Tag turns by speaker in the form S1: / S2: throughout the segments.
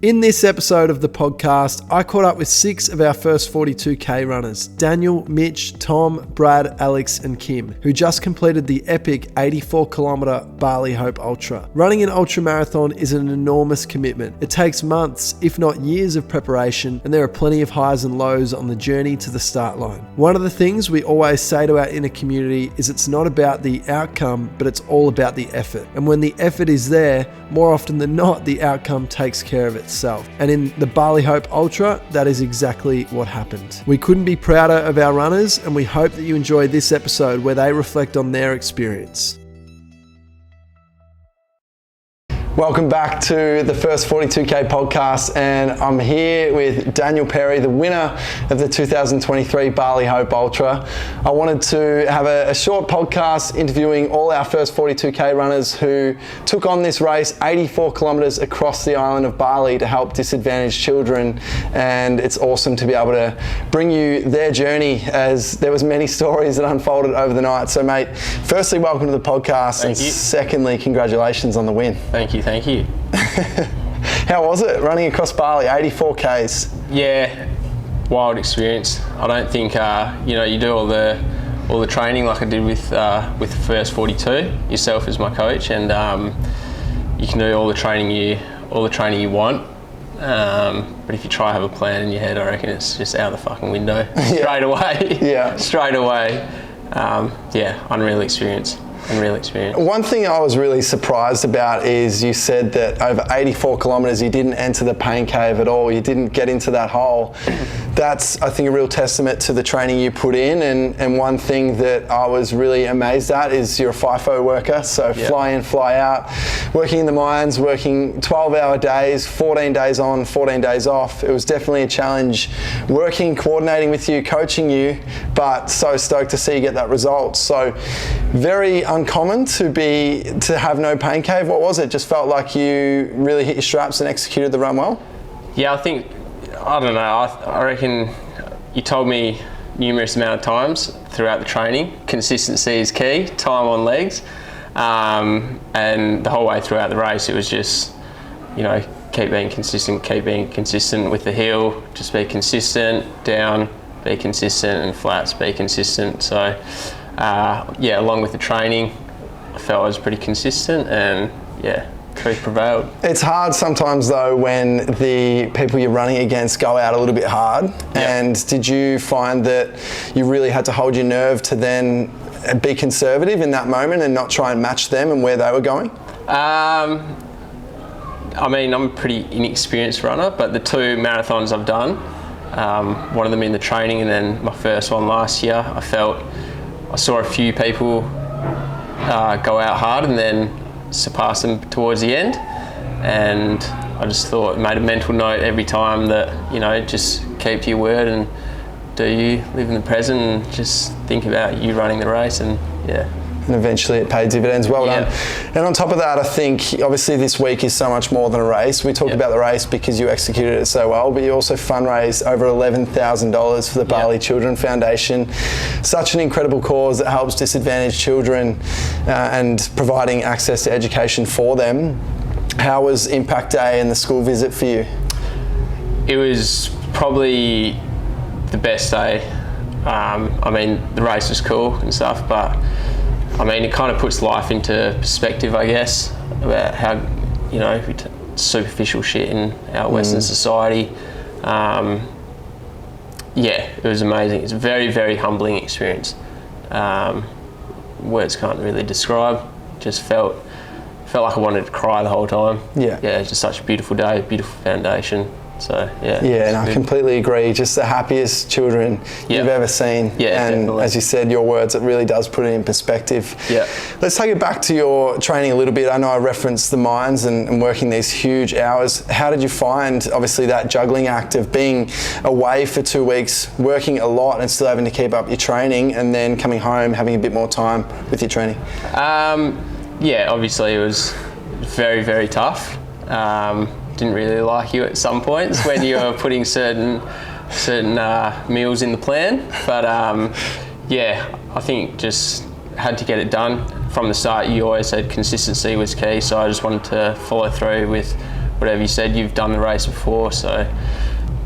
S1: In this episode of the podcast, I caught up with 6 of our first 42k runners, Daniel, Mitch, Tom, Brad, Alex and Kim, who just completed the epic 84-kilometre Bali Hope Ultra. Running an ultra marathon is an enormous commitment. It takes months, if not years of preparation, and there are plenty of highs and lows on the journey to the start line. One of the things we always say to our inner community is it's not about the outcome, but it's all about the effort. And when the effort is there, more often than not, the outcome takes care of itself. And in the Bali Hope Ultra, that is exactly what happened. We couldn't be prouder of our runners, and we hope that you enjoy this episode where they reflect on their experience. Welcome back to the first 42k podcast, and I'm here with Daniel Perry, the winner of the 2023 Bali Hope Ultra. I wanted to have a short podcast interviewing all our first 42k runners who took on this race 84 kilometers across the island of Bali to help disadvantaged children, and it's awesome to be able to bring you their journey, as there was many stories that unfolded over the night. So mate, firstly, welcome to the podcast.
S2: Thank you.
S1: Secondly, congratulations on the win.
S2: Thank you.
S1: How was it running across Bali, 84 Ks?
S2: Yeah, wild experience. I don't think you do all the training like I did with the first 42 yourself as my coach, and you can do all the training you want. But if you try to have a plan in your head, I reckon it's just out the fucking window straight away. Yeah, straight away. Unreal experience. One thing I was really surprised about is you said that over 84 kilometres you didn't enter the pain cave at all. You didn't get into that hole. That's, I think, a real testament to the training you put in. And one thing that I was really amazed at is you're a FIFO worker. So fly in, fly out, working in the mines, working 12-hour days, 14 days on, 14 days off. It was definitely a challenge working, coordinating with you, coaching you, but so stoked to see you get that result. So very uncommon to have no pain cave. What was it? Just felt like you really hit your straps and executed the run well? Yeah, I don't know. I reckon you told me numerous amount of times throughout the training, consistency is key, time on legs, and the whole way throughout the race it was just, keep being consistent with the heel, just be consistent, down, be consistent, and flats, be consistent. So along with the training, I felt I was pretty consistent, and truth prevailed.
S1: It's hard sometimes though when the people you're running against go out a little bit hard. Yep. And did you find that you really had to hold your nerve to then be conservative in that moment and not try and match them and where they were going?
S2: I'm a pretty inexperienced runner, but the 2 marathons I've done, one of them in the training and then my first one last year, I saw a few people go out hard and then surpass them towards the end, and I just made a mental note every time that, just keep to your word and do you, live in the present and just think about you running the race, and
S1: And eventually it paid dividends. Well done. And on top of that, I think obviously this week is so much more than a race. We talked about the race because you executed it so well, but you also fundraised over $11,000 for the Bali Children Foundation. Such an incredible cause that helps disadvantaged children and providing access to education for them. How was Impact Day and the school visit for you?
S2: It was probably the best day. The race was cool and stuff, but it kind of puts life into perspective, I guess, about how, superficial shit in our Western society. It was amazing. It's a very, very humbling experience. Words can't really describe. Just felt like I wanted to cry the whole time. It's just such a beautiful day, beautiful foundation. So and I completely agree. Just the happiest children you've ever seen. And
S1: definitely. As you said, your words, it really does put it in perspective. Let's take it back to your training a little bit. I know I referenced the mines and working these huge hours. How did you find, obviously, that juggling act of being away for 2 weeks, working a lot and still having to keep up your training, and then coming home, having a bit more time with your training?
S2: Obviously it was very, very tough. Didn't really like you at some points when you were putting certain meals in the plan, but I think just had to get it done from the start. You always said consistency was key, so I just wanted to follow through with whatever you said, you've done the race before, so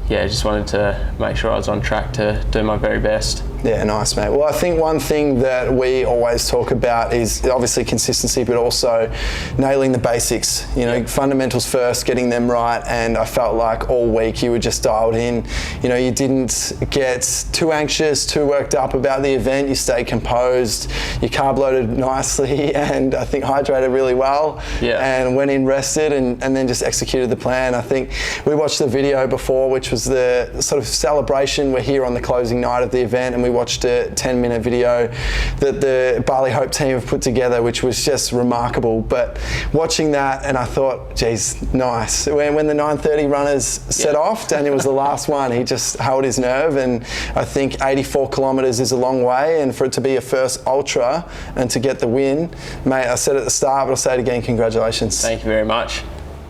S2: yeah, just wanted to make sure I was on track to do my very best.
S1: Yeah, nice, mate. Well, I think one thing that we always talk about is obviously consistency, but also nailing the basics. You know, fundamentals first, getting them right. And I felt like all week you were just dialed in. You know, you didn't get too anxious, too worked up about the event. You stayed composed. You carb loaded nicely, and I think hydrated really well.
S2: Yeah.
S1: And went in rested, and then just executed the plan. I think we watched the video before, which was the sort of celebration. We're here on the closing night of the event, and we watched a 10-minute video that the Bali Hope team have put together, which was just remarkable. But watching that, and I thought, geez, nice. When the 9:30 runners set off, Daniel was the last one. He just held his nerve, and I think 84 kilometres is a long way, and for it to be a first ultra and to get the win, mate, I said at the start, but I'll say it again, congratulations.
S2: Thank you very much.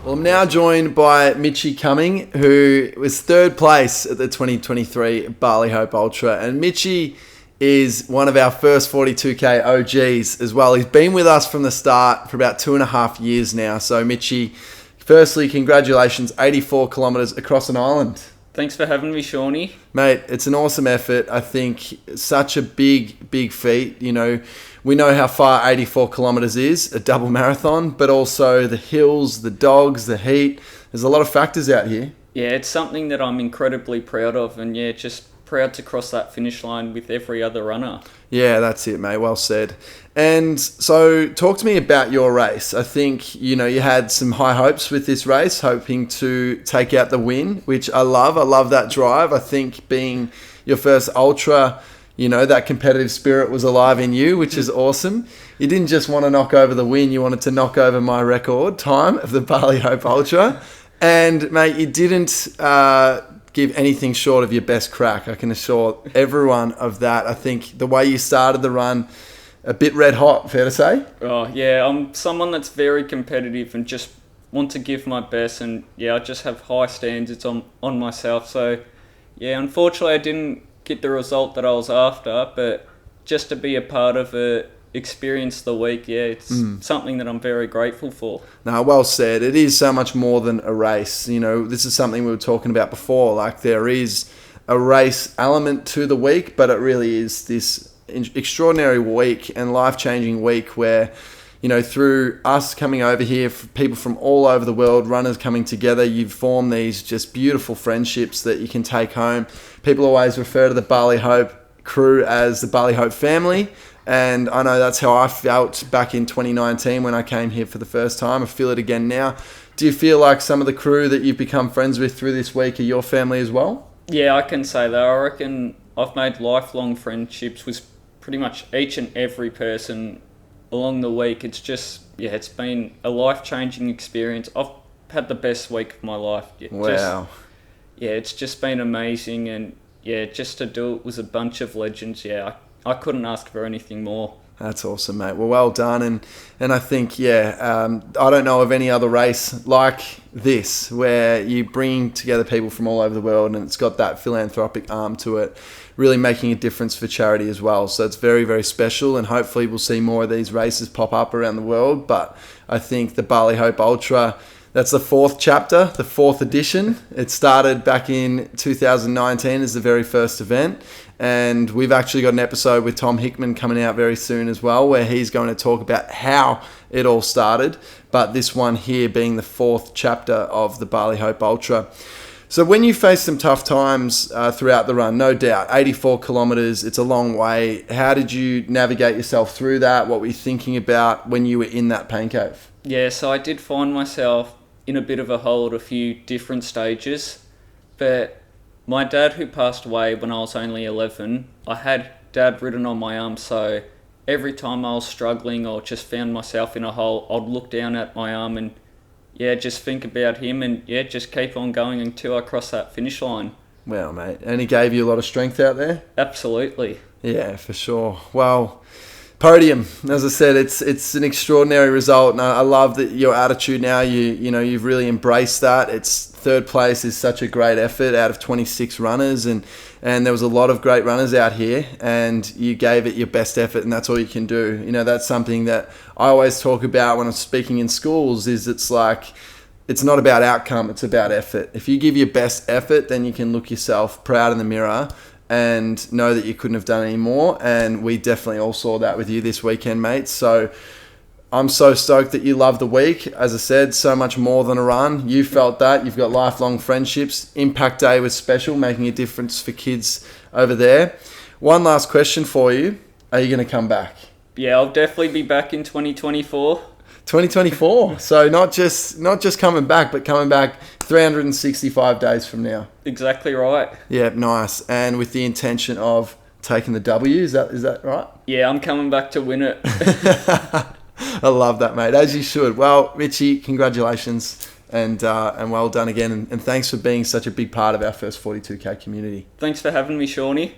S1: Well, I'm now joined by Mitchy Cumming, who was third place at the 2023 Bali Hope Ultra. And Mitchy is one of our first 42K OGs as well. He's been with us from the start for about 2.5 years now. So, Mitchy, firstly, congratulations, 84 kilometres across an island.
S3: Thanks for having me, Shawnee.
S1: Mate, it's an awesome effort. I think such a big feat. You know, we know how far 84 kilometres is, a double marathon, but also the hills, the dogs, the heat. There's a lot of factors out here.
S3: Yeah, it's something that I'm incredibly proud of, and yeah, just proud to cross that finish line with every other runner.
S1: Yeah, that's it, mate. Well said. And so talk to me about your race. I think, you know, you had some high hopes with this race, hoping to take out the win, which I love. I love that drive. I think being your first ultra, you know, that competitive spirit was alive in you, which is awesome. You didn't just want to knock over the win, you wanted to knock over my record time of the Bali Hope Ultra. And, mate, you didn't give anything short of your best crack. I can assure everyone of that. I think the way you started the run, a bit red hot, fair to say?
S3: Oh, yeah, I'm someone that's very competitive and just want to give my best, and yeah, I just have high standards on myself. So, yeah, unfortunately I didn't get the result that I was after, but just to be a part of it, experience the week, yeah, it's something that I'm very grateful for.
S1: No, well said. It is so much more than a race. You know, this is something we were talking about before. Like, there is a race element to the week, but it really is this extraordinary week and life-changing week where, you know, through us coming over here, people from all over the world, runners coming together, you've formed these just beautiful friendships that you can take home. People always refer to the Bali Hope crew as the Bali Hope family. And I know that's how I felt back in 2019 when I came here for the first time. I feel it again now. Do you feel like some of the crew that you've become friends with through this week are your family as well?
S3: Yeah, I can say that. I reckon I've made lifelong friendships with pretty much each and every person along the week. It's just, yeah, it's been a life-changing experience. I've had the best week of my life.
S1: Wow.
S3: It's just been amazing. And yeah, just to do it with a bunch of legends, yeah, I couldn't ask for anything more.
S1: That's awesome, mate. Well done. And I think, I don't know of any other race like this where you bring together people from all over the world and it's got that philanthropic arm to it, really making a difference for charity as well. So it's very, very special, and hopefully we'll see more of these races pop up around the world. But I think the Bali Hope Ultra, that's the fourth chapter, the fourth edition. It started back in 2019 as the very first event. And we've actually got an episode with Tom Hickman coming out very soon as well, where he's going to talk about how it all started. But this one here being the fourth chapter of the Bali Hope Ultra. So when you face some tough times throughout the run, no doubt, 84 kilometres, it's a long way. How did you navigate yourself through that? What were you thinking about when you were in that pain cave?
S3: Yeah, so I did find myself in a bit of a hole at a few different stages, but my dad, who passed away when I was only 11, I had Dad written on my arm, so every time I was struggling or just found myself in a hole, I'd look down at my arm and, yeah, just think about him and, yeah, just keep on going until I cross that finish line.
S1: Well, mate, and he gave you a lot of strength out there?
S3: Absolutely.
S1: Yeah, for sure. Well, podium, as I said, it's an extraordinary result, and I love that your attitude now. You've really embraced that. It's third place is such a great effort out of 26 runners, and there was a lot of great runners out here, and you gave it your best effort, and that's all you can do. You know, that's something that I always talk about when I'm speaking in schools. Is it's like it's not about outcome, it's about effort. If you give your best effort, then you can look yourself proud in the mirror and know that you couldn't have done any more. And we definitely all saw that with you this weekend, mate. So I'm so stoked that you love the week. As I said, so much more than a run. You felt that. You've got lifelong friendships. Impact Day was special, making a difference for kids over there. One last question for you. Are you going to come back?
S3: Yeah, I'll definitely be back in 2024.
S1: 2024. So not just coming back, but coming back 365 days from now.
S3: Exactly right.
S1: Yeah, nice. And with the intention of taking the W, is that right?
S3: Yeah, I'm coming back to win it.
S1: I love that, mate. As you should. Well, Richie, congratulations and well done again. And thanks for being such a big part of our first 42K community.
S3: Thanks for having me, Shawnee.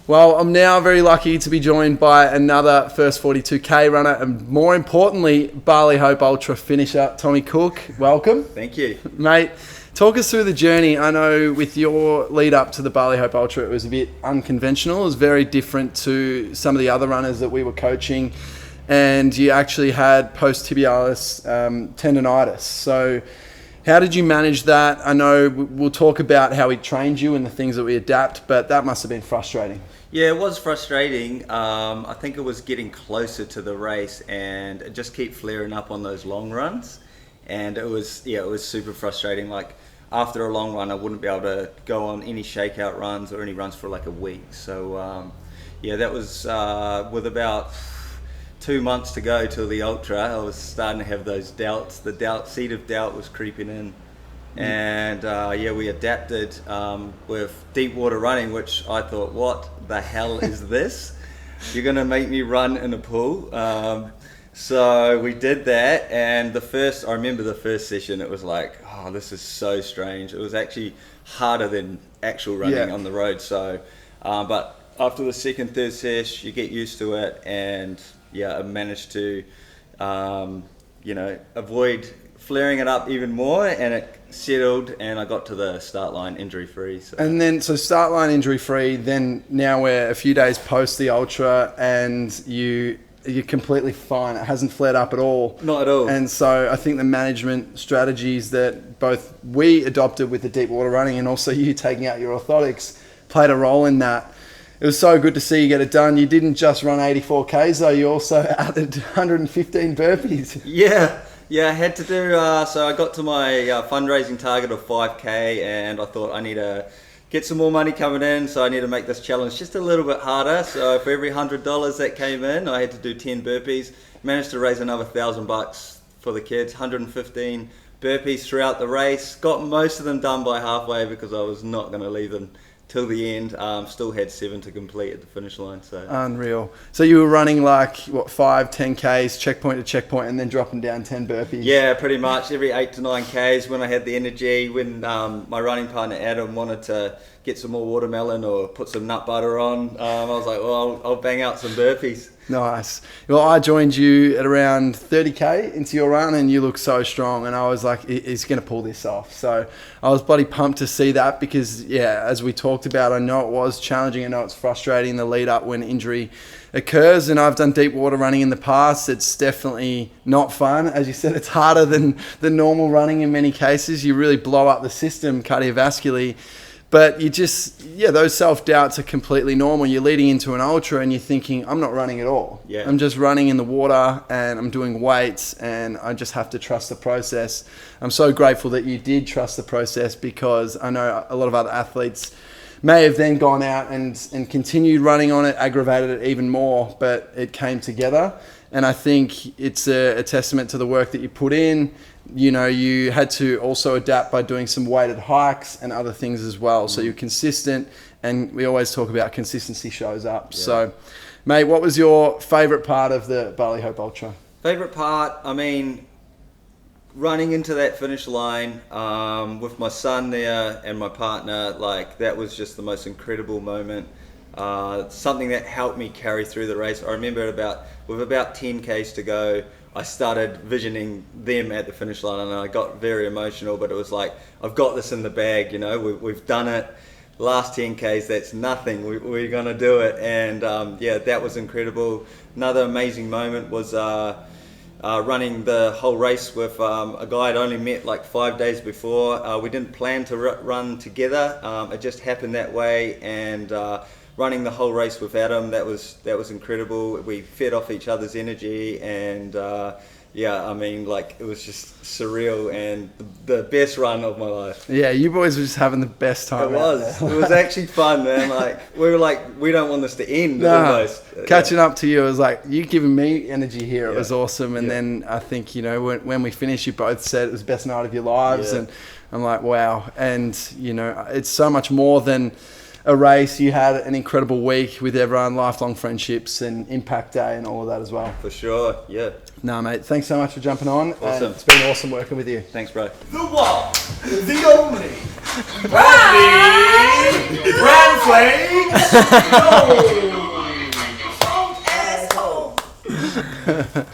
S1: Well, I'm now very lucky to be joined by another first 42K runner and more importantly, Bali Hope Ultra finisher, Tommy Cook. Welcome.
S4: Thank you.
S1: Mate, talk us through the journey. I know with your lead up to the Bali Hope Ultra, it was a bit unconventional. It was very different to some of the other runners that we were coaching. And you actually had post-tibialis tendonitis. So how did you manage that? I know we'll talk about how we trained you and the things that we adapt, but that must have been frustrating.
S4: Yeah, it was frustrating. I think it was getting closer to the race and it just kept flaring up on those long runs. And it was super frustrating. Like after a long run, I wouldn't be able to go on any shakeout runs or any runs for like a week. So that was with about 2 months to go till the ultra. I was starting to have those doubts. The seed of doubt was creeping in. And we adapted with deep water running, which I thought, what the hell is this? You're going to make me run in a pool? So we did that, and I remember the first session, it was like, oh, this is so strange. It was actually harder than actual running on the road. So, but after the second, third session, you get used to it, and I managed to, avoid flaring it up even more, and it settled, and I got to the start line injury free. So
S1: start line injury free. Then now we're a few days post the ultra, and you're completely fine. It hasn't flared up at all.
S4: Not at all.
S1: And so I think the management strategies that both we adopted with the deep water running and also you taking out your orthotics played a role in that. It was so good to see you get it done. You didn't just run 84 Ks though, you also added 115 burpees.
S4: Yeah, I had to do, so I got to my fundraising target of 5K, and I thought I need to get some more money coming in, so I need to make this challenge just a little bit harder. So for every $100 that came in, I had to do 10 burpees. Managed to raise another $1,000 for the kids, 115 burpees throughout the race. Got most of them done by halfway because I was not going to leave them till the end. Still had 7 to complete at the finish line. So
S1: unreal. So you were running like 5, 10 Ks, checkpoint to checkpoint, and then dropping down 10 burpees.
S4: Yeah, pretty much every 8 to 9 Ks when I had the energy. When my running partner Adam wanted to get some more watermelon or put some nut butter on, I was like, well, I'll bang out some burpees.
S1: Nice. Well, I joined you at around 30K into your run and you look so strong, and I was like, he's going to pull this off. So I was bloody pumped to see that because, as we talked about, I know it was challenging. I know it's frustrating the lead up when injury occurs, and I've done deep water running in the past. It's definitely not fun. As you said, it's harder than normal running in many cases. You really blow up the system cardiovascularly. But you just, those self-doubts are completely normal. You're leading into an ultra and you're thinking, I'm not running at all.
S4: Yeah.
S1: I'm just running in the water and I'm doing weights and I just have to trust the process. I'm so grateful that you did trust the process because I know a lot of other athletes may have then gone out and continued running on it, aggravated it even more, but it came together. And I think it's a testament to the work that you put in. You had to also adapt by doing some weighted hikes and other things as well. So you're consistent, and we always talk about consistency shows up. Yeah. So, mate, what was your favourite part of the Bali Hope Ultra?
S4: Favourite part, running into that finish line with my son there and my partner, that was just the most incredible moment. Something that helped me carry through the race. I remember with about 10 Ks to go, I started visioning them at the finish line and I got very emotional, but it was like, I've got this in the bag, we've done it. Last 10 Ks, that's nothing, we're going to do it. And that was incredible. Another amazing moment was running the whole race with a guy I'd only met like 5 days before. We didn't plan to run together. It just happened that way, and running the whole race without him, that was incredible. We fed off each other's energy, and I mean, like, it was just surreal and the best run of my life.
S1: Yeah, you boys were just having the best time.
S4: It was actually fun, man. Like, we were like, we don't want this to end.
S1: No,
S4: almost.
S1: catching up to you, it was like, you giving me energy here. It
S4: Yeah.
S1: was awesome. And then I think, you know, when we finished, you both said it was the best night of your lives.
S4: Yeah.
S1: And I'm like, wow. And, you know, it's so much more than a race. You had an incredible week with everyone, lifelong friendships and Impact Day and all of that as well.
S4: For sure, yeah.
S1: No, mate, thanks so much for jumping on.
S4: Awesome.
S1: And it's been awesome working with you.
S4: Thanks, bro.
S5: The one, the only, Bradley Brand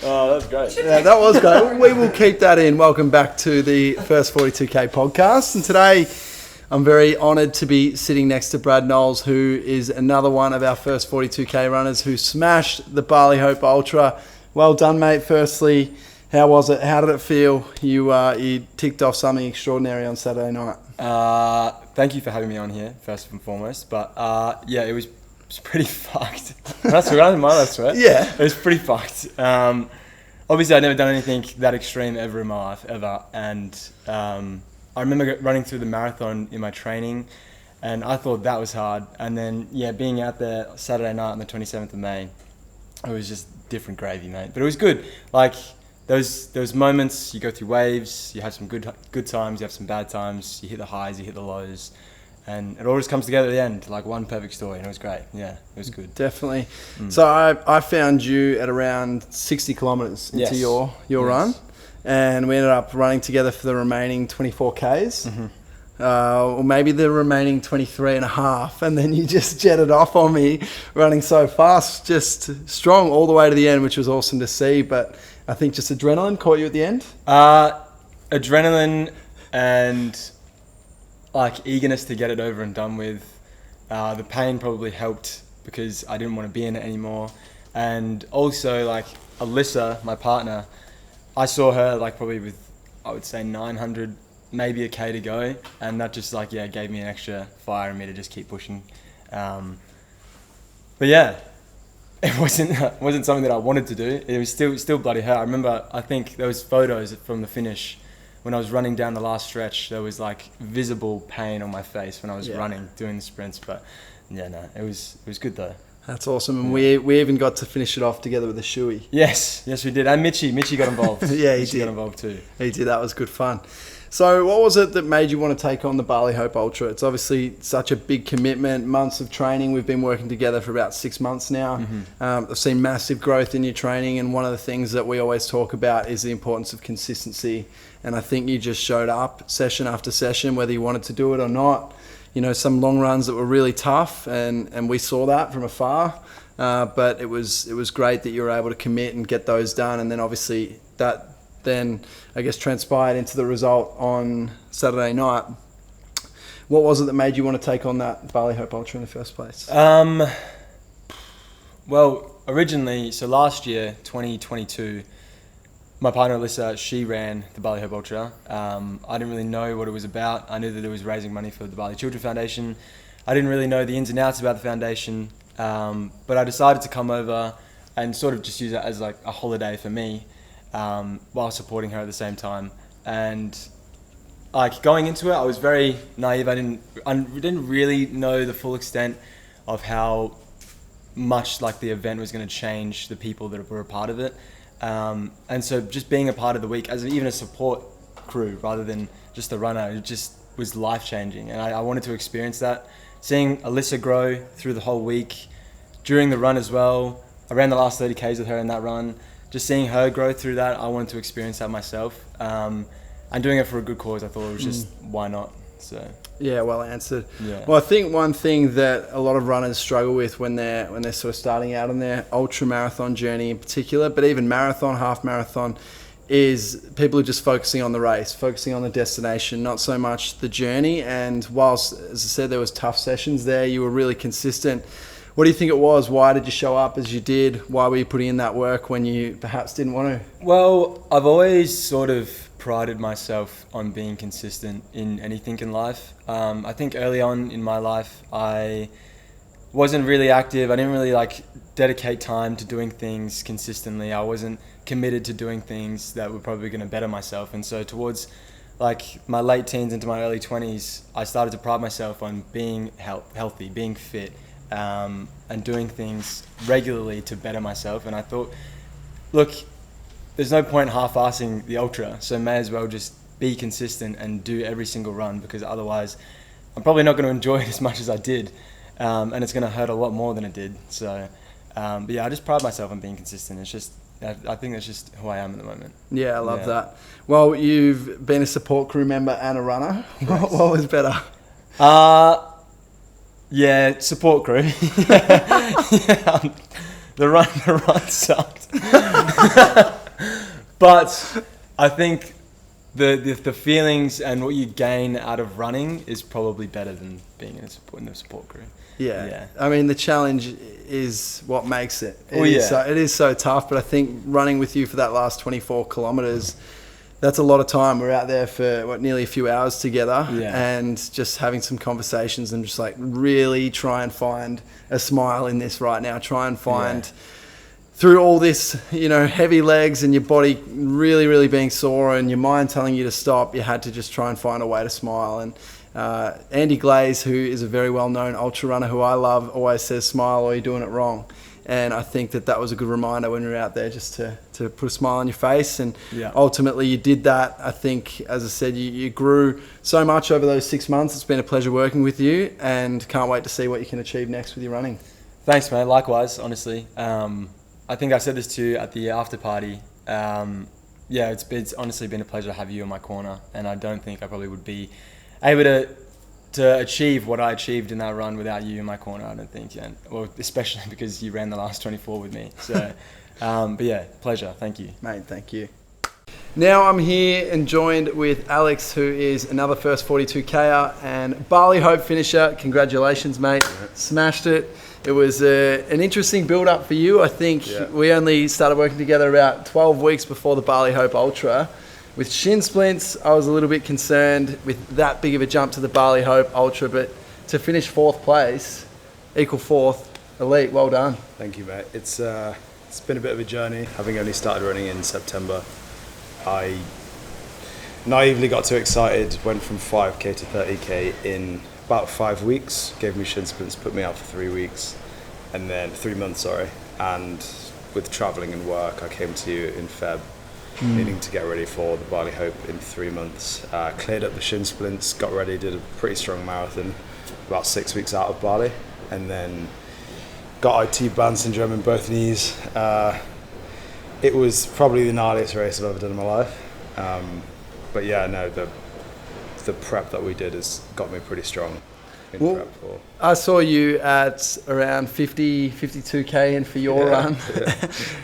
S2: Oh, that's great.
S1: Yeah, that was great. We will keep that in. Welcome back to the First 42K podcast. And today I'm very honoured to be sitting next to Brad Knowles, who is another one of our First 42K runners who smashed the Bali Hope Ultra. Well done, mate. Firstly, how was it? How did it feel? You ticked off something extraordinary on Saturday night.
S6: Thank you for having me on here, first and foremost. But yeah, it was pretty fucked. That's right, that's right.
S1: Yeah.
S6: It was pretty fucked. Obviously, I'd never done anything that extreme ever in my life, ever. And I remember running through the marathon in my training, and I thought that was hard. And then, yeah, being out there Saturday night on the 27th of May, it was just different gravy, mate. But it was good. Like, those moments, you go through waves, you have some good times, you have some bad times, you hit the highs, you hit the lows, and it all just comes together at the end, like one perfect story, and it was great. Yeah, it was good.
S1: Definitely. So I found you at around 60 kilometres into
S6: Yes.
S1: your run, and we ended up running together for the remaining 24 Ks. Or maybe the remaining 23 and a half, and then you just jetted off on me running so fast, just strong all the way to the end, which was awesome to see. But I think just adrenaline caught you at the end.
S6: Adrenaline and like eagerness to get it over and done with. The pain probably helped because I didn't want to be in it anymore. And also, like, Alyssa, my partner, I saw her like probably with, I would say, 900, maybe a K to go, and that just like, yeah, gave me an extra fire in me to just keep pushing. But yeah, it wasn't something that I wanted to do. It was still bloody hell. I remember, I think there was photos from the finish when I was running down the last stretch. There was like visible pain on my face when I was running, doing the sprints. But yeah, no, it was good though.
S1: That's awesome, and we even got to finish it off together with the shoey.
S6: Yes, we did. And Mitchie got involved.
S1: Yeah, he
S6: Mitchie
S1: did.
S6: got involved too.
S1: He did. That was good fun. So what was it that made you want to take on the Bali Hope Ultra? It's obviously such a big commitment, months of training. We've been working together for about 6 months now. I've seen massive growth in your training, and one of the things that we always talk about is the importance of consistency. And I think you just showed up session after session, whether you wanted to do it or not. You know, some long runs that were really tough, and we saw that from afar. But it was great that you were able to commit and get those done, and then obviously that then I guess transpired into the result on Saturday night. What was it that made you want to take on that Bali Hope Ultra in the first place?
S6: Well, originally, so last year, 2022, my partner Alyssa, she ran the Bali Hope Ultra. I didn't really know what it was about. I knew that it was raising money for the Bali Children Foundation. I didn't really know the ins and outs about the foundation, but I decided to come over and sort of just use it as like a holiday for me, while supporting her at the same time. And like going into it, I was very naive. I didn't really know the full extent of how much like the event was going to change the people that were a part of it. And so just being a part of the week as even a support crew rather than just a runner, it just was life-changing. And I wanted to experience that. Seeing Alyssa grow through the whole week, during the run as well. I ran the last 30 Ks with her in that run. Just seeing her grow through that, I wanted to experience that myself. And doing it for a good cause, I thought it was just, why not? So
S1: Yeah, well answered.
S6: Yeah.
S1: Well, I think one thing that a lot of runners struggle with when they're sort of starting out on their ultra marathon journey in particular, but even marathon, half marathon, is people are just focusing on the race, focusing on the destination, not so much the journey. And whilst, as I said, there was tough sessions there, you were really consistent. What do you think it was? Why did you show up as you did? Why were you putting in that work when you perhaps didn't want to?
S6: Well, I've always sort of prided myself on being consistent in anything in life. I think early on in my life, I wasn't really active. I didn't really dedicate time to doing things consistently. I wasn't committed to doing things that were probably going to better myself. And so towards my late teens into my early 20s, I started to pride myself on being healthy, being fit, and doing things regularly to better myself. And I thought, look, there's no point half-assing the ultra, so may as well just be consistent and do every single run, because otherwise I'm probably not going to enjoy it as much as I did, and it's going to hurt a lot more than it did. So, but yeah, I just pride myself on being consistent. It's just, I think that's just who I am at the moment.
S1: Yeah, I love that. Well, you've been a support crew member and a runner. What was better?
S6: Yeah, support crew. The run sucked. But I think the feelings and what you gain out of running is probably better than being in the support crew.
S1: Yeah. I mean, the challenge is what makes it. It is so tough, but I think running with you for that last 24 kilometres, that's a lot of time. We're out there for nearly a few hours together, and just having some conversations and just really try and find a smile in this right now. Try and find through all this, heavy legs and your body really, really being sore and your mind telling you to stop. You had to just try and find a way to smile. And Andy Glaze, who is a very well-known ultra runner who I love, always says, "Smile or you're doing it wrong." And I think that was a good reminder when we were out there, just to put a smile on your face. And ultimately you did that. I think, as I said, you grew so much over those 6 months. It's been a pleasure working with you, and can't wait to see what you can achieve next with your running.
S6: Thanks, mate. Likewise, honestly. I think I said this to you at the after party. It's honestly been a pleasure to have you in my corner, and I don't think I probably would be able to achieve what I achieved in that run without you in my corner. I don't think, well, especially because you ran the last 24 with me. So, but yeah, pleasure. Thank you,
S1: mate. Thank you. Now I'm here and joined with Alex, who is another first 42K'er and Bali Hope finisher. Congratulations, mate. Smashed it. It was an interesting build-up for you. I think we only started working together about 12 weeks before the Bali Hope Ultra. With shin splints, I was a little bit concerned with that big of a jump to the Bali Hope Ultra, but to finish 4th place, equal 4th, elite, well done.
S7: Thank you, mate. It's been a bit of a journey. Having only started running in September, I naively got too excited, went from 5K to 30K in about 5 weeks, gave me shin splints, put me out for 3 weeks, and then 3 months, sorry. And with traveling and work, I came to you in Feb, needing to get ready for the Bali Hope in 3 months. Cleared up the shin splints, got ready, did a pretty strong marathon about 6 weeks out of Bali, and then got IT band syndrome in both knees. It was probably the gnarliest race I've ever done in my life. But yeah, no, the prep that we did has got me pretty strong.
S1: I saw you at around 52K in for your run,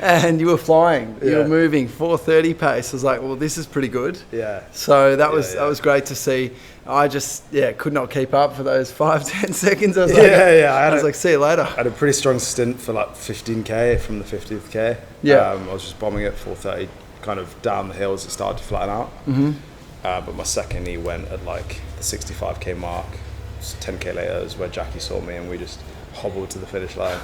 S1: and you were flying. You were moving 4:30 pace. I was like, well, this is pretty good.
S7: Yeah.
S1: So that was great to see. I just could not keep up for those 5-10 seconds. I was like, see you later.
S7: I had a pretty strong stint for 15K from the 50th K. I was just bombing at 4:30, kind of down the hills. It started to flatten out. But my second knee went at the 65K mark. 10K later is where Jackie saw me, and we just hobbled to the finish line.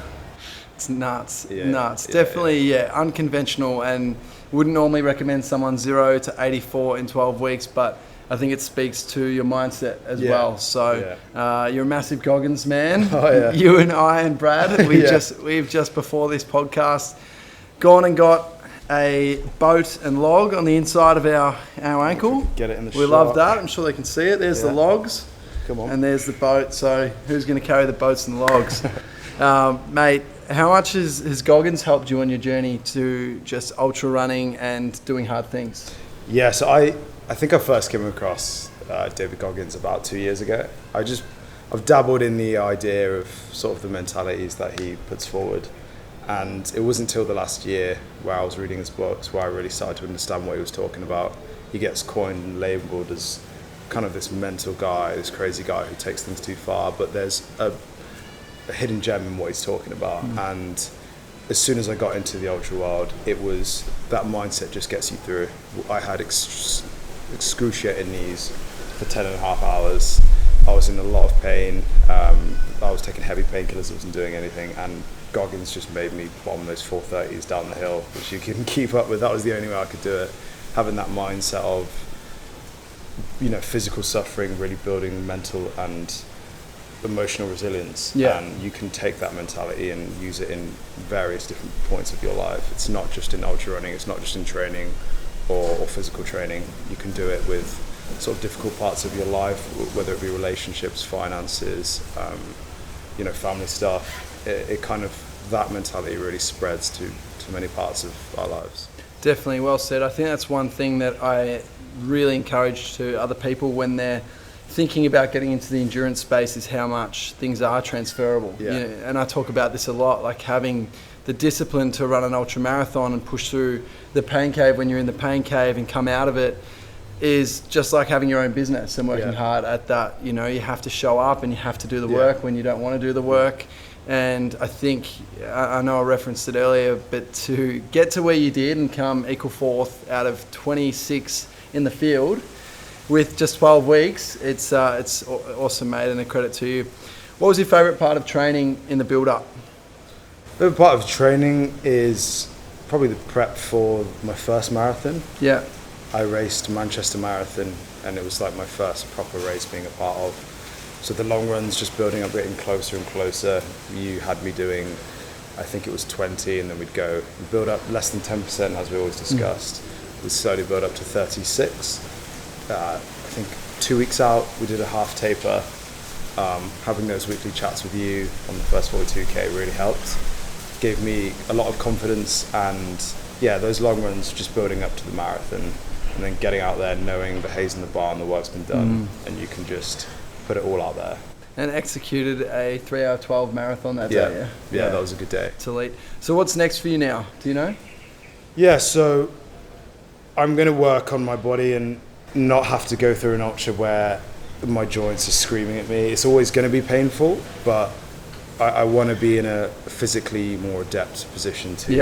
S1: It's nuts. Definitely unconventional, and wouldn't normally recommend someone 0 to 84 in 12 weeks, but I think it speaks to your mindset as well. So you're a massive Goggins man. You and I and Brad, we've just before this podcast gone and got a boat and log on the inside of our ankle.
S7: Get it in the shot.
S1: We love that. I'm sure they can see it. There's the logs.
S7: Come on.
S1: And there's the boat. So who's going to carry the boats and the logs? Mate, how much has Goggins helped you on your journey to just ultra running and doing hard things?
S7: Yeah, so I think I first came across David Goggins about 2 years ago. I've dabbled in the idea of sort of the mentalities that he puts forward. And it wasn't until the last year where I was reading his books where I really started to understand what he was talking about. He gets coined and labelled as kind of this mental guy, this crazy guy who takes things too far, but there's a hidden gem in what he's talking about. And as soon as I got into the ultra world, it was that mindset just gets you through. I had excruciating knees for 10.5 hours. I was in a lot of pain. I was taking heavy painkillers. I wasn't doing anything, and Goggins just made me bomb those 430s down the hill, which you can keep up with. That was the only way I could do it. Having that mindset of, physical suffering, really building mental and emotional resilience.
S1: Yeah.
S7: And you can take that mentality and use it in various different points of your life. It's not just in ultra running, it's not just in training or physical training. You can do it with sort of difficult parts of your life, whether it be relationships, finances, family stuff. It kind of, that mentality really spreads to many parts of our lives.
S1: Definitely, well said. I think that's one thing that I really encourage to other people when they're thinking about getting into the endurance space is how much things are transferable.
S7: Yeah.
S1: And I talk about this a lot, like having the discipline to run an ultra marathon and push through the pain cave when you're in the pain cave and come out of it is just like having your own business and working hard at that. You have to show up and you have to do the work when you don't want to do the work. And I think, I know I referenced it earlier, but to get to where you did and come equal fourth out of 26 in the field with just 12 weeks, it's awesome, mate, and a credit to you. What was your favourite part of training in the build-up?
S7: Favorite part of training is probably the prep for my first marathon.
S1: Yeah.
S7: I raced Manchester Marathon, and it was like my first proper race being a part of. So the long runs, just building up, getting closer and closer. You had me doing, I think it was 20, and then we'd build up less than 10%, as we always discussed. We'd slowly build up to 36. I think 2 weeks out, we did a half taper. Having those weekly chats with you on the first 42K really helped. Gave me a lot of confidence, and those long runs, just building up to the marathon, and then getting out there, knowing the hay's in the barn, the work's been done, and you can just put it all out there.
S1: And executed a 3 hour 12 marathon that day,
S7: yeah, that was a good day.
S1: It's elite. So what's next for you now? Do you know?
S7: Yeah, so I'm going to work on my body and not have to go through an ultra where my joints are screaming at me. It's always going to be painful, but I want to be in a physically more adept position to be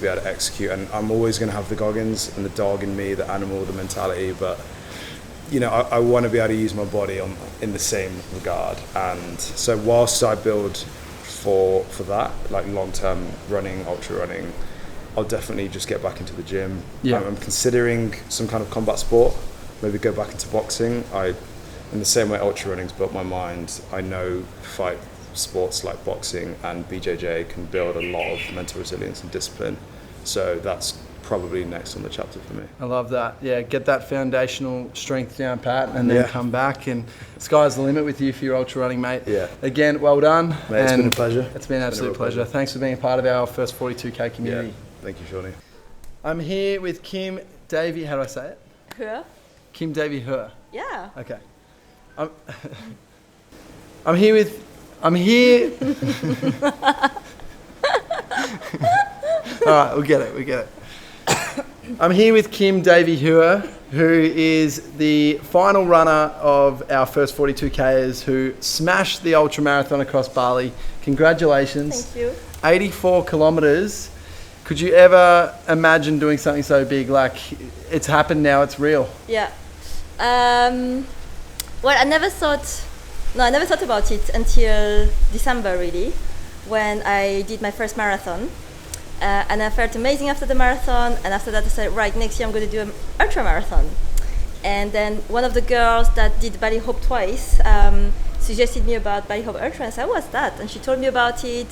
S7: able to execute. And I'm always going to have the Goggins and the dog in me, the animal, the mentality, but I want to be able to use my body in the same regard. And so whilst I build for that, like long-term running, ultra running, I'll definitely just get back into the gym.
S1: Yeah.
S7: I'm considering some kind of combat sport, maybe go back into boxing. In the same way ultra running's built my mind, I know fight sports like boxing and BJJ can build a lot of mental resilience and discipline. So that's probably next on the chapter for me.
S1: I love that. Yeah, get that foundational strength down pat and then come back, and sky's the limit with you for your ultra running, mate.
S7: Yeah.
S1: Again, well done.
S7: Mate, it's been a pleasure.
S1: It's been an absolute pleasure. Thanks for being a part of our first 42K community.
S7: Yeah. Thank you, Shawnee.
S1: I'm here with Kim Davey. How do I say it?
S8: Her?
S1: Kim Davey Her.
S8: Yeah.
S1: Okay. I'm here. All right, we get it. I'm here with Kim Davey Hua, who is the final runner of our first 42Kers, who smashed the ultra marathon across Bali. Congratulations.
S8: Thank you.
S1: 84 kilometers. Could you ever imagine doing something so big? Like, it's happened now, it's real.
S8: Yeah. Well, I never thought about it until December, really, when I did my first marathon. And I felt amazing after the marathon. And after that, I said, right, next year I'm going to do an ultra marathon. And then one of the girls that did Bali Hope twice suggested me about Bali Hope Ultra. And I said, what's that? And she told me about it,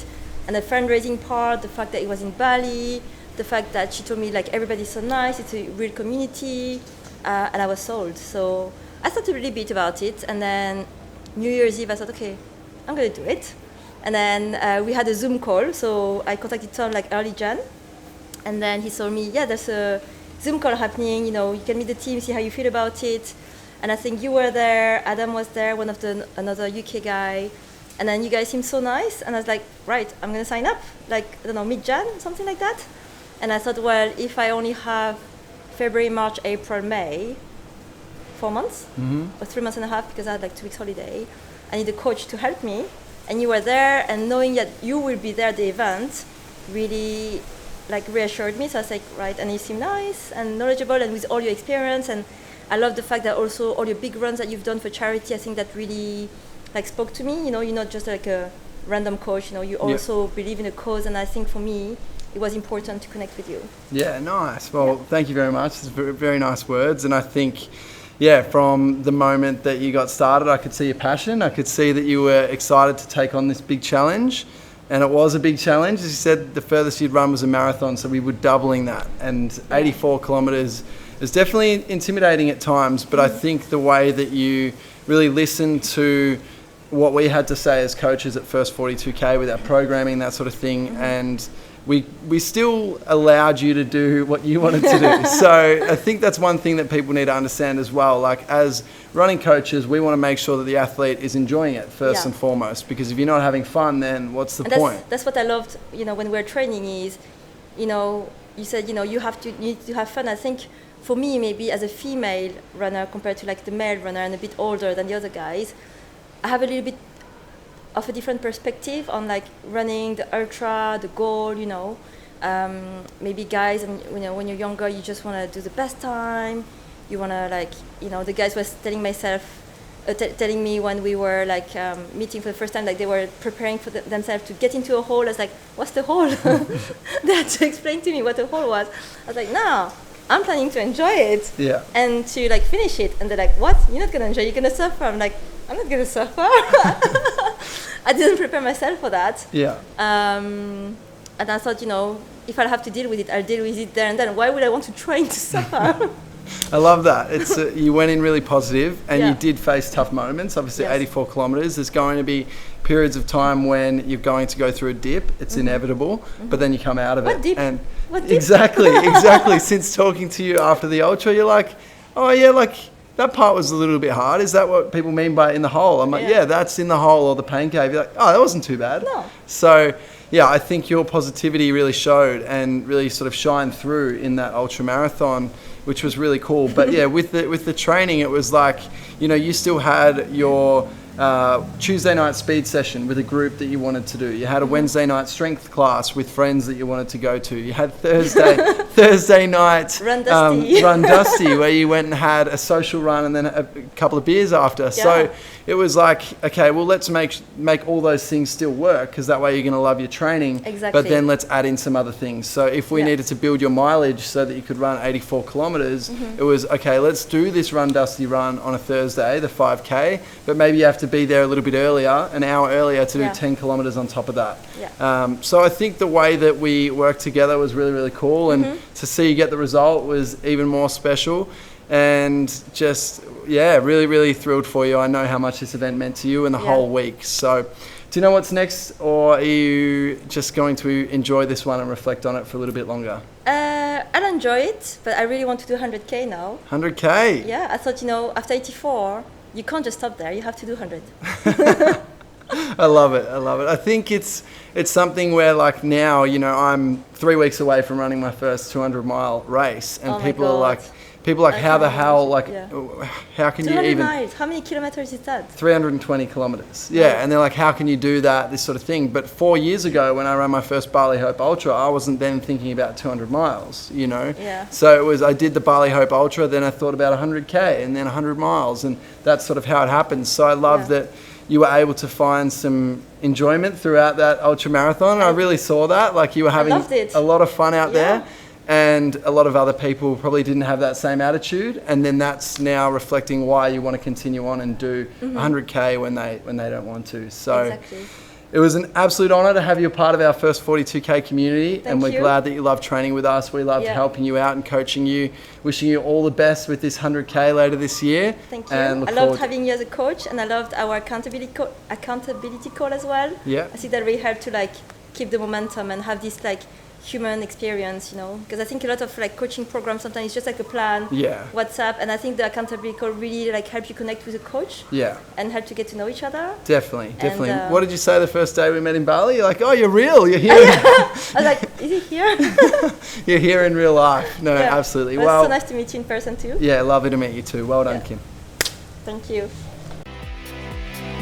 S8: and the fundraising part, the fact that it was in Bali, the fact that she told me like everybody's so nice, it's a real community, and I was sold. So I thought a little bit about it, and then New Year's Eve I thought, okay, I'm going to do it. And then we had a Zoom call, so I contacted Tom like early Jan, and then he told me, yeah, there's a Zoom call happening, you know, you can meet the team, see how you feel about it. And I think you were there, Adam was there, another UK guy, and then you guys seemed so nice, and I was like, right, I'm gonna sign up, like, I don't know, mid-Jan, something like that. And I thought, well, if I only have February, March, April, May, 4 months, or 3 months and a half, because I had like 2 weeks holiday, I need a coach to help me. and you were there, and knowing that you will be there at the event really like reassured me. So I was like, right, and you seem nice and knowledgeable, and with all your experience, and I love the fact that also all your big runs that you've done for charity, I think that really like spoke to me. You know, you're not just like a random coach, you know, you also believe in a cause, and I think for me it was important to connect with you.
S1: Yeah, nice. Well, thank you very much. It's very, very nice words, and I think, yeah, from the moment that you got started, I could see your passion. I could see that you were excited to take on this big challenge, and it was a big challenge. As you said, the furthest you'd run was a marathon, so we were doubling that, and 84 kilometres is definitely intimidating at times, but I think the way that you really listened to what we had to say as coaches at First 42K with our programming, that sort of thing, and we still allowed you to do what you wanted to do. So I think that's one thing that people need to understand as well. Like, as running coaches, we want to make sure that the athlete is enjoying it first and foremost, because if you're not having fun, then what's the point?
S8: That's what I loved, you know, when we're training is, you know, you said, you know, you need to have fun. I think for me, maybe as a female runner compared to like the male runner and a bit older than the other guys, I have a little bit of a different perspective on like running the ultra, the goal, you know. Maybe guys, and you know, when you're younger, you just want to do the best time. You want to like, you know, the guys was telling me when we were like meeting for the first time, like they were preparing for themselves to get into a hole. I was like, what's the hole? They had to explain to me what the hole was. I was like, no, I'm planning to enjoy it and to like finish it. And they're like, what? You're not going to enjoy it, you're going to suffer. I'm like, I'm not going to suffer. I didn't prepare myself for that. Yeah. And I thought, you know, if I have to deal with it, I'll deal with it there and then. Why would I want to train to suffer?
S1: I love that. It's you went in really positive, and you did face tough moments. Obviously, 84 kilometres. There's going to be periods of time when you're going to go through a dip. It's inevitable, but then you come out of it.
S8: Dip?
S1: And
S8: what dip?
S1: Exactly. Since talking to you after the ultra, you're like, oh yeah, like that part was a little bit hard. Is that what people mean by in the hole? I'm like, yeah, that's in the hole or the pain cave. You're like, oh, that wasn't too bad.
S8: No.
S1: So yeah, I think your positivity really showed and really sort of shined through in that ultra marathon, which was really cool. But yeah, with the training, it was like, you know, you still had your Tuesday night speed session with a group that you wanted to do. You had a Wednesday night strength class with friends that you wanted to go to. You had Thursday night
S8: Run Dusty,
S1: where you went and had a social run and then a couple of beers after. Yeah. So it was like, okay, well, let's make all those things still work, because that way you're going to love your training.
S8: Exactly.
S1: But then let's add in some other things. So if we needed to build your mileage so that you could run 84 kilometers, it was, okay, let's do this Run Dusty run on a Thursday, the 5K, but maybe you have to be there a little bit earlier, an hour earlier, to do 10 kilometers on top of that. Yeah. So I think the way that we worked together was really, really cool, and to see you get the result was even more special. And just, yeah, really, really thrilled for you. I know how much this event meant to you and the whole week. So do you know what's next, or are you just going to enjoy this one and reflect on it for a little bit longer?
S8: I'll enjoy it, but I really want to do 100K now.
S1: 100K?
S8: Yeah, I thought, you know, after 84, you can't just stop there. You have to do 100.
S1: I love it. I think it's something where, like, now, you know, I'm 3 weeks away from running my first 200-mile race, and people are like, how the hell, like, how can you even...
S8: 200 miles, how many kilometers is that?
S1: 320 kilometers. Yeah, and they're like, how can you do that, this sort of thing? But 4 years ago, when I ran my first Bali Hope Ultra, I wasn't then thinking about 200 miles, you know?
S8: Yeah.
S1: So it was, I did the Bali Hope Ultra, then I thought about 100K, and then 100 miles, and that's sort of how it happens. So I love that you were able to find some enjoyment throughout that ultra marathon. And I really saw that, like, you were having a lot of fun out there. And a lot of other people probably didn't have that same attitude, and then that's now reflecting why you want to continue on and do 100K when they don't want to. So it was an absolute honour to have you a part of our first 42K community. And we're glad that you love training with us. We loved helping you out and coaching you. Wishing you all the best with this 100K later this year.
S8: Thank you. And I loved having you as a coach, and I loved our accountability call as well. Yeah. I think that really helped to like keep the momentum and have this like human experience, you know, because I think a lot of like coaching programs sometimes it's just like a plan, WhatsApp, and I think the accountability call really like help you connect with a coach, and help to get to know each other. Definitely.
S1: What did you say the first day we met in Bali? You're like, oh, you're real, you're here.
S8: I was like, is he here?
S1: You're here in real life. No, absolutely.
S8: Well, it's so nice to meet you in person too.
S1: Yeah, lovely to meet you too. Well done, Kim.
S8: Thank you.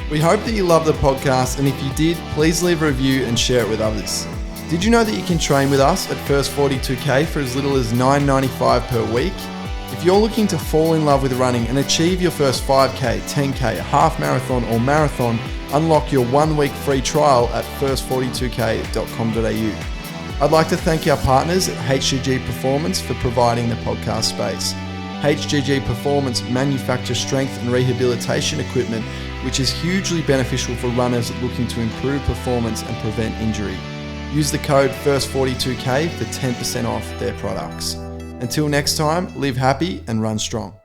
S1: We hope that you love the podcast, and if you did, please leave a review and share it with others. Did you know that you can train with us at First 42K for as little as $9.95 per week? If you're looking to fall in love with running and achieve your first 5K, 10K, half marathon or marathon, unlock your 1 week free trial at first42k.com.au. I'd like to thank our partners at HGG Performance for providing the podcast space. HGG Performance manufactures strength and rehabilitation equipment, which is hugely beneficial for runners looking to improve performance and prevent injury. Use the code FIRST42K for 10% off their products. Until next time, live happy and run strong.